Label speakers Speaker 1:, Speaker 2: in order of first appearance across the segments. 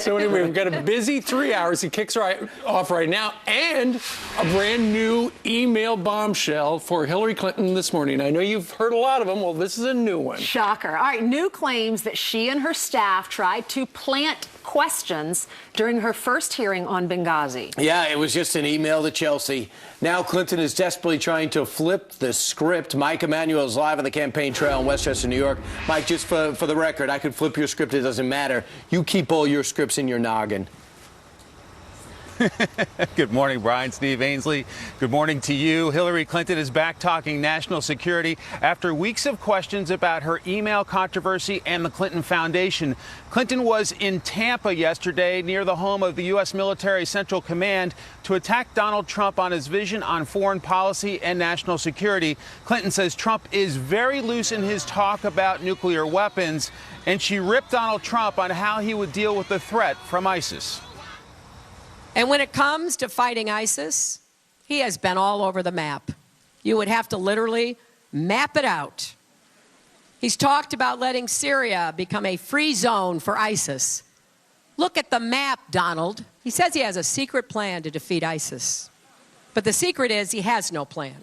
Speaker 1: So anyway, we've got a busy 3 hours. He kicks her off right now, and a brand new email bombshell for Hillary Clinton this morning. I know you've heard a lot of them. Well, this is a new one.
Speaker 2: Shocker. All right, new claims that she and her staff tried to plant questions during her first hearing on Benghazi.
Speaker 3: Yeah, it was just an email to Chelsea. Now Clinton is desperately trying to flip the script. Mike Emanuel is live on the campaign trail in Westchester, New York. Mike, just for the record, I could flip your script. It doesn't matter. You keep all your scripts in your noggin.
Speaker 4: Good morning, Brian. Steve Ainsley. Good morning to you. Hillary Clinton is back talking national security after weeks of questions about her email controversy and the Clinton Foundation. Clinton was in Tampa yesterday near the home of the U.S. Military Central Command to attack Donald Trump on his vision on foreign policy and national security. Clinton says Trump is very loose in his talk about nuclear weapons, and she ripped Donald Trump on how he would deal with the threat from ISIS.
Speaker 5: And when it comes to fighting ISIS, he has been all over the map. You would have to literally map it out. He's talked about letting Syria become a free zone for ISIS. Look at the map, Donald. He says he has a secret plan to defeat ISIS. But the secret is he has no plan.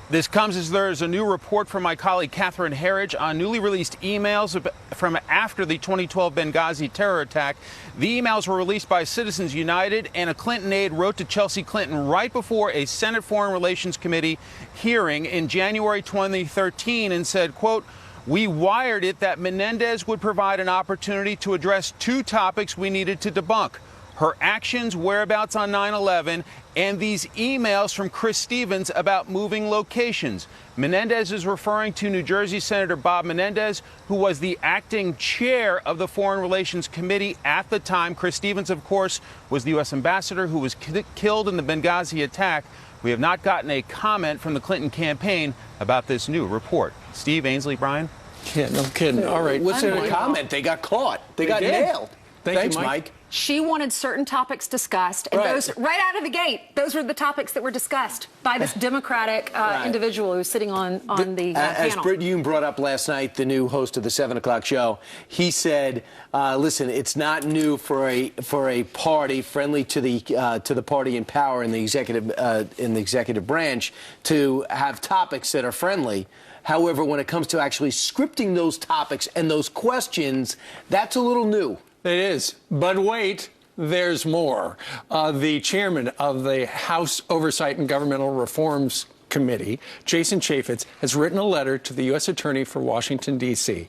Speaker 4: This comes as there is a new report from my colleague Catherine Herridge on newly released emails from after the 2012 Benghazi terror attack. The emails were released by Citizens United, and a Clinton aide wrote to Chelsea Clinton right before a Senate Foreign Relations Committee hearing in January 2013 and said, quote, "We wired it that Menendez would provide an opportunity to address two topics we needed to debunk: her actions, whereabouts on 9/11, and these emails from Chris Stevens about moving locations." Menendez is referring to New Jersey Senator Bob Menendez, who was the acting chair of the Foreign Relations Committee at the time. Chris Stevens, of course, was the U.S. ambassador who was killed in the Benghazi attack. We have not gotten a comment from the Clinton campaign about this new report. Steve, Ainsley, Brian?
Speaker 1: Yeah, no kidding. All right.
Speaker 3: What's in the comment? They got caught. They got
Speaker 1: did.
Speaker 3: nailed.
Speaker 1: Thanks,
Speaker 3: Mike.
Speaker 2: She wanted certain topics discussed, and those, right out of the gate, those were the topics that were discussed by this Democratic individual who's sitting on the
Speaker 3: as
Speaker 2: panel.
Speaker 3: Britt Yoon brought up last night, the new host of the 7 o'clock show, he said, listen, it's not new for a party friendly to the party in power in the executive branch to have topics that are friendly. However, when it comes to actually scripting those topics and those questions, that's a little new.
Speaker 1: It is. But wait, there's more. The chairman of the House Oversight and Governmental Reforms Committee, Jason Chaffetz, has written a letter to the U.S. Attorney for Washington, D.C.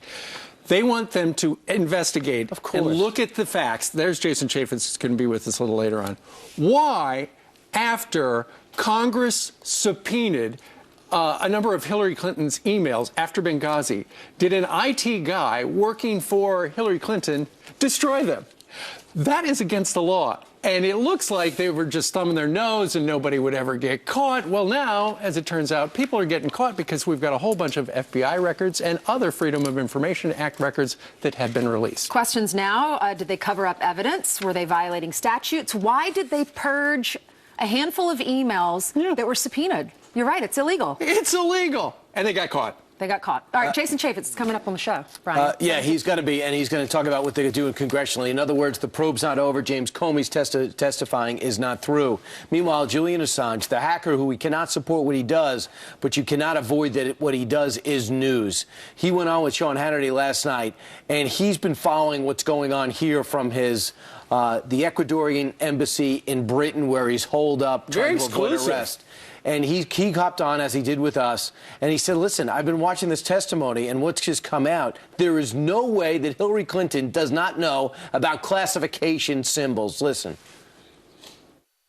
Speaker 1: They want them to investigate and look at the facts. There's Jason Chaffetz, who's going to be with us a little later on. Why, after Congress subpoenaed a number of Hillary Clinton's emails after Benghazi, did an IT guy working for Hillary Clinton destroy them? That is against the law. And it looks like they were just thumbing their nose and nobody would ever get caught. Well, now, as it turns out, people are getting caught because we've got a whole bunch of FBI records and other Freedom of Information Act records that have been released.
Speaker 2: Questions now, did they cover up evidence? Were they violating statutes? Why did they purge a handful of emails that were subpoenaed? You're right, it's illegal.
Speaker 1: It's illegal. And they got caught.
Speaker 2: They got caught. All right, Jason Chaffetz is coming up on the show, Brian.
Speaker 3: Yeah, he's going to be, and he's going to talk about what they're doing congressionally. In other words, the probe's not over. James Comey's testifying is not through. Meanwhile, Julian Assange, the hacker who we cannot support what he does, but you cannot avoid that what he does is news. He went on with Sean Hannity last night, and he's been following what's going on here from his the Ecuadorian embassy in Britain, where he's holed up, trying to avoid arrest. And he hopped on, as he did with us, and he said, listen, I've been watching this testimony, and what's just come out, there is no way that Hillary Clinton does not know about classification symbols. Listen.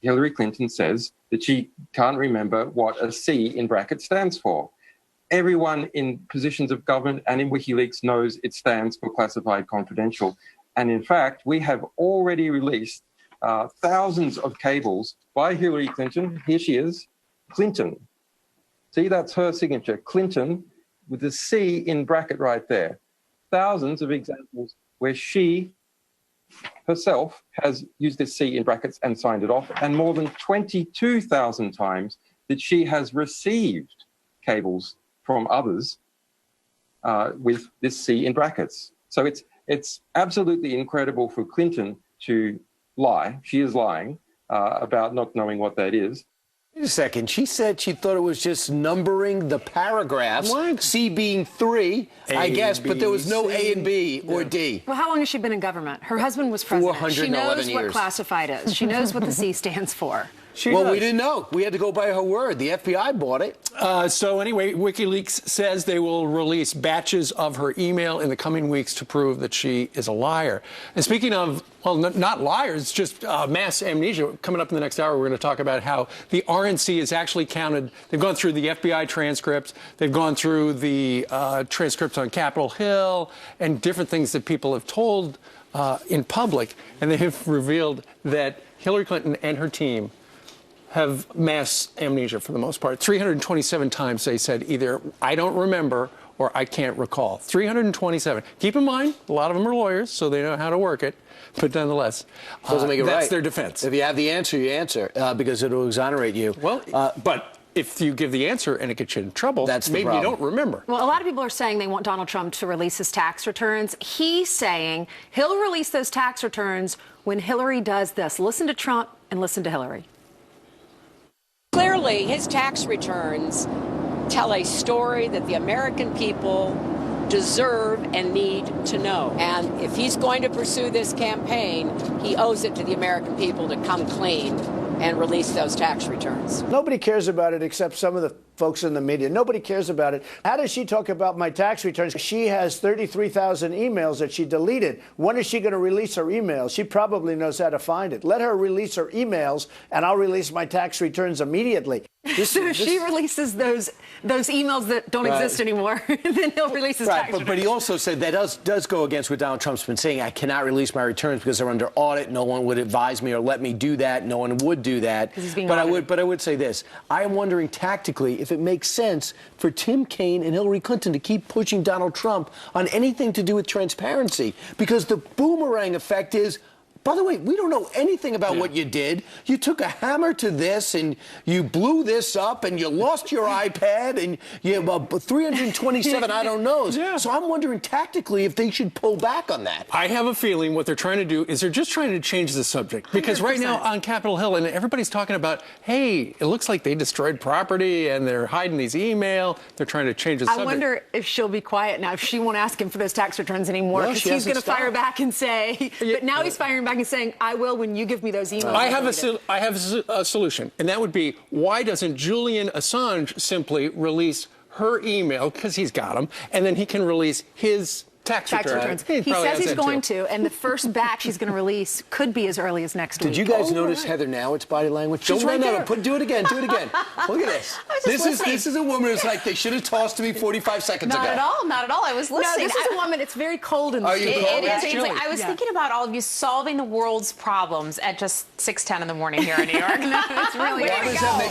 Speaker 6: Hillary Clinton says that she can't remember what a C in brackets stands for. Everyone in positions of government and in WikiLeaks knows it stands for classified confidential. And in fact, we have already released thousands of cables by Hillary Clinton. Here she is. Clinton. See, that's her signature, Clinton, with the C in bracket right there. Thousands of examples where she herself has used this C in brackets and signed it off, and more than 22,000 times that she has received cables from others with this C in brackets. So It's absolutely incredible for Clinton to lie. She is lying about not knowing what that is.
Speaker 3: Wait a second. She said she thought it was just numbering the paragraphs.
Speaker 1: What?
Speaker 3: C being 3, I guess, but there was no A and B or D.
Speaker 2: Well, how long has she been in government? Her husband was president.
Speaker 3: 411
Speaker 2: She knows what
Speaker 3: years.
Speaker 2: classified is. She knows what the C stands for.
Speaker 3: Well, we didn't know. We had to go by her word. The FBI bought it.
Speaker 1: So anyway, WikiLeaks says they will release batches of her email in the coming weeks to prove that she is a liar. And speaking of, well, not liars, just mass amnesia, coming up in the next hour, we're going to talk about how the RNC is actually counted. They've gone through the FBI transcripts. They've gone through the transcripts on Capitol Hill and different things that people have told in public. And they have revealed that Hillary Clinton and her team have mass amnesia for the most part. 327 times they said either I don't remember or I can't recall. 327. Keep in mind, a lot of them are lawyers, so they know how to work it. But nonetheless,
Speaker 3: Doesn't make it
Speaker 1: that's
Speaker 3: right.
Speaker 1: their defense.
Speaker 3: If you have the answer, you answer, because it'll exonerate you.
Speaker 1: Well, but if you give the answer and it gets you in trouble,
Speaker 3: That's the
Speaker 1: maybe you
Speaker 3: problem.
Speaker 1: don't remember.
Speaker 2: Well, a lot of people are saying they want Donald Trump to release his tax returns. He's saying he'll release those tax returns when Hillary does this. Listen to Trump and listen to Hillary.
Speaker 5: Clearly, his tax returns tell a story that the American people deserve and need to know. And if he's going to pursue this campaign, he owes it to the American people to come clean and release those tax returns.
Speaker 7: Nobody cares about it except some of the folks in the media. Nobody cares about it. How does she talk about my tax returns? She has 33,000 emails that she deleted. When is she going to release her emails? She probably knows how to find it. Let her release her emails, and I'll release my tax returns immediately.
Speaker 2: So if she releases those emails that don't exist anymore, then he'll release his tax returns.
Speaker 3: But he also said that does go against what Donald Trump's been saying. I cannot release my returns because they're under audit. No one would advise me or let me do that. No one would do that.
Speaker 2: He's being
Speaker 3: But
Speaker 2: audited.
Speaker 3: I would say this. I am wondering tactically if it makes sense for Tim Kaine and Hillary Clinton to keep pushing Donald Trump on anything to do with transparency, because the boomerang effect is, by the way, we don't know anything about what you did. You took a hammer to this, and you blew this up, and you lost your iPad, and you have 327 I don't knows.
Speaker 1: Yeah.
Speaker 3: So I'm wondering tactically if they should pull back on that.
Speaker 1: I have a feeling what they're trying to do is they're just trying to change the subject. Because right now on Capitol Hill, and everybody's talking about, hey, it looks like they destroyed property and they're hiding these email. They're trying to change the subject.
Speaker 2: I wonder if she'll be quiet now, if she won't ask him for those tax returns anymore,
Speaker 3: Well,
Speaker 2: because
Speaker 3: she
Speaker 2: he's
Speaker 3: hasn't
Speaker 2: going to fire
Speaker 3: stopped.
Speaker 2: back and say, but now he's firing back and saying, I will when you give me those emails.
Speaker 1: I have a solution, and that would be, why doesn't Julian Assange simply release her email, because he's got them, and then he can release his tax returns.
Speaker 2: He
Speaker 1: probably
Speaker 2: says
Speaker 1: has
Speaker 2: he's
Speaker 1: that
Speaker 2: going
Speaker 1: too.
Speaker 2: to, and the first batch he's going to release could be as early as next week.
Speaker 3: Did you guys notice Heather Nauert's body language?
Speaker 2: She's right there.
Speaker 3: Do it again. Do it again. Look at this. This is a woman who's like, they should have tossed to me 45 seconds ago.
Speaker 8: Not at all. Not at all. I was
Speaker 2: No,
Speaker 8: listening.
Speaker 2: this is a woman. It's very cold in the
Speaker 3: Are you
Speaker 2: studio.
Speaker 3: cold?
Speaker 8: It is.
Speaker 3: It's
Speaker 8: It's like, I was thinking about all of you solving the world's problems at just 6:10 in the morning here in New York.
Speaker 2: It's really
Speaker 3: Why does that make